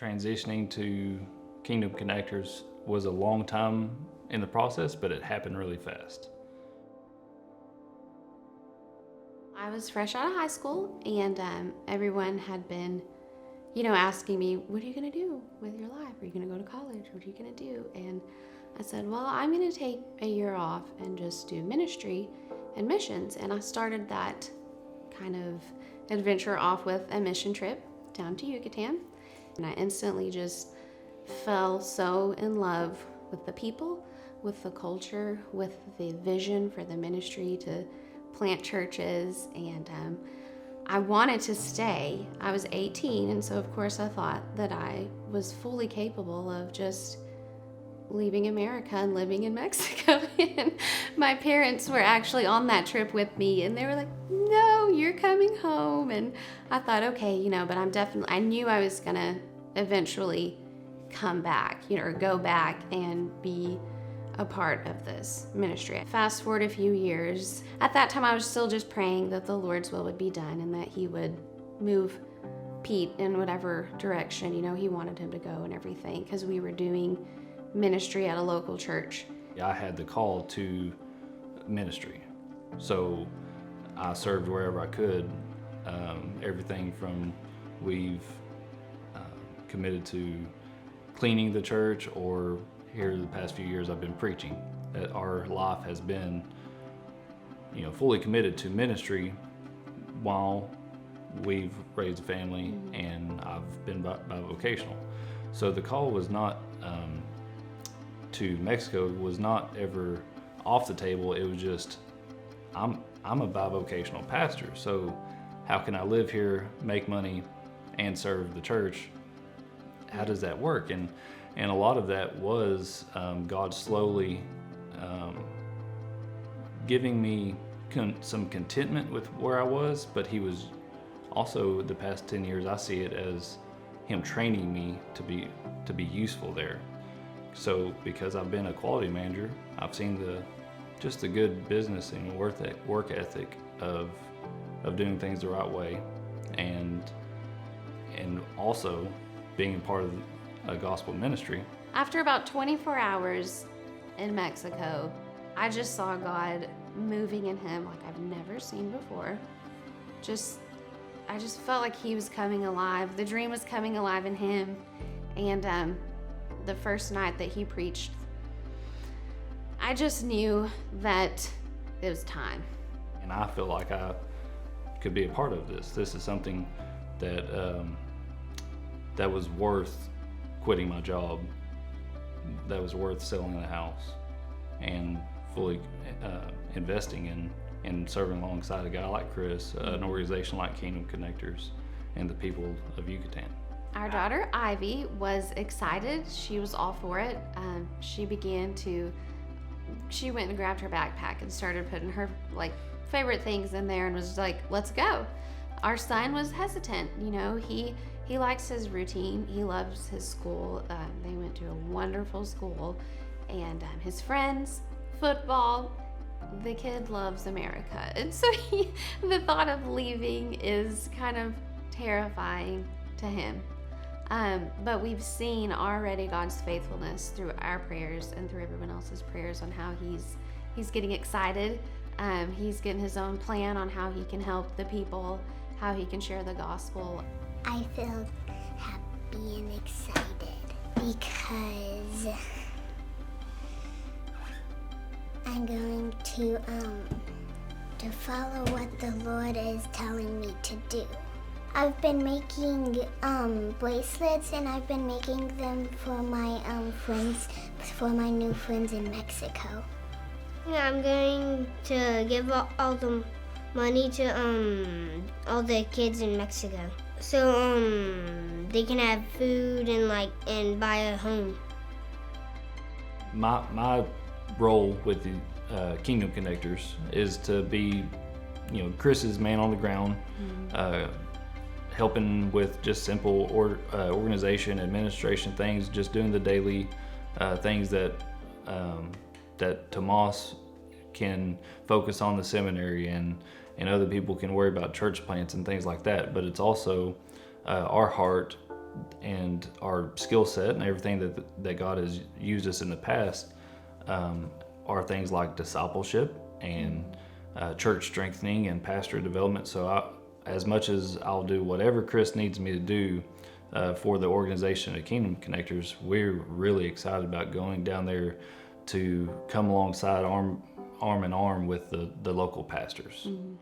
Transitioning to Kingdom Connectors was a long time in the process, but it happened really fast. I was fresh out of high school, and everyone had been, asking me, what are you going to do with your life? Are you going to go to college? What are you going to do? And I said, well, I'm going to take a year off and just do ministry and missions. And I started that kind of adventure off with a mission trip down to Yucatán. And I instantly just fell so in love with the people, with the culture, with the vision for the ministry to plant churches, and I wanted to stay. I was 18, and so of course I thought that I was fully capable of just leaving America and living in Mexico. And my parents were actually on that trip with me, and they were like, no, you're coming home. And I thought, okay, but I knew I was gonna eventually come back, or go back and be a part of this ministry. Fast forward a few years. At that time, I was still just praying that the Lord's will would be done and that He would move Pete in whatever direction, He wanted him to go and everything, because we were doing ministry at a local church. I had the call to ministry, so I served wherever I could. Everything from we've committed to cleaning the church, or here the past few years I've been preaching. That our life has been, fully committed to ministry while we've raised a family, and I've been bivocational. So the call was not to Mexico was not ever off the table. It was just, I'm a bivocational pastor, so how can I live here, make money, and serve the church? How does that work? And a lot of that was God slowly giving me some contentment with where I was, but He was also, the past 10 years, I see it as Him training me to be useful there. So because I've been a quality manager, I've seen the good business and work ethic of doing things the right way, and also being a part of a gospel ministry. After about 24 hours in Mexico, I just saw God moving in him like I've never seen before. I just felt like he was coming alive. The dream was coming alive in him. And the first night that he preached, I just knew that it was time. And I feel like I could be a part of this. This is something that was worth quitting my job, that was worth selling the house and fully investing in and serving alongside a guy like Chris, an organization like Kingdom Connectors, and the people of Yucatán. Our daughter Ivy was excited. She was all for it. She went and grabbed her backpack and started putting her favorite things in there and was like, let's go. Our son was hesitant. He likes his routine. He loves his school. They went to a wonderful school, and his friends, football. The kid loves America, and so the thought of leaving is kind of terrifying to him. But we've seen already God's faithfulness through our prayers and through everyone else's prayers on how he's getting excited. He's getting his own plan on how he can help the people, how he can share the gospel. I feel happy and excited because I'm going to follow what the Lord is telling me to do. I've been making bracelets, and I've been making them for my friends, for my new friends in Mexico. I'm going to give all the money to all the kids in Mexico, so they can have food and buy a home. My role with the Kingdom Connectors is to be, Chris's man on the ground, helping with just simple organization, administration things, just doing the daily things that Tomas can focus on the seminary, and other people can worry about church plants and things like that. But it's also our heart and our skill set and everything that God has used us in the past are things like discipleship and church strengthening and pastor development. So as much as I'll do whatever Chris needs me to do for the organization of Kingdom Connectors, we're really excited about going down there to come alongside arm in arm with the local pastors. Mm-hmm.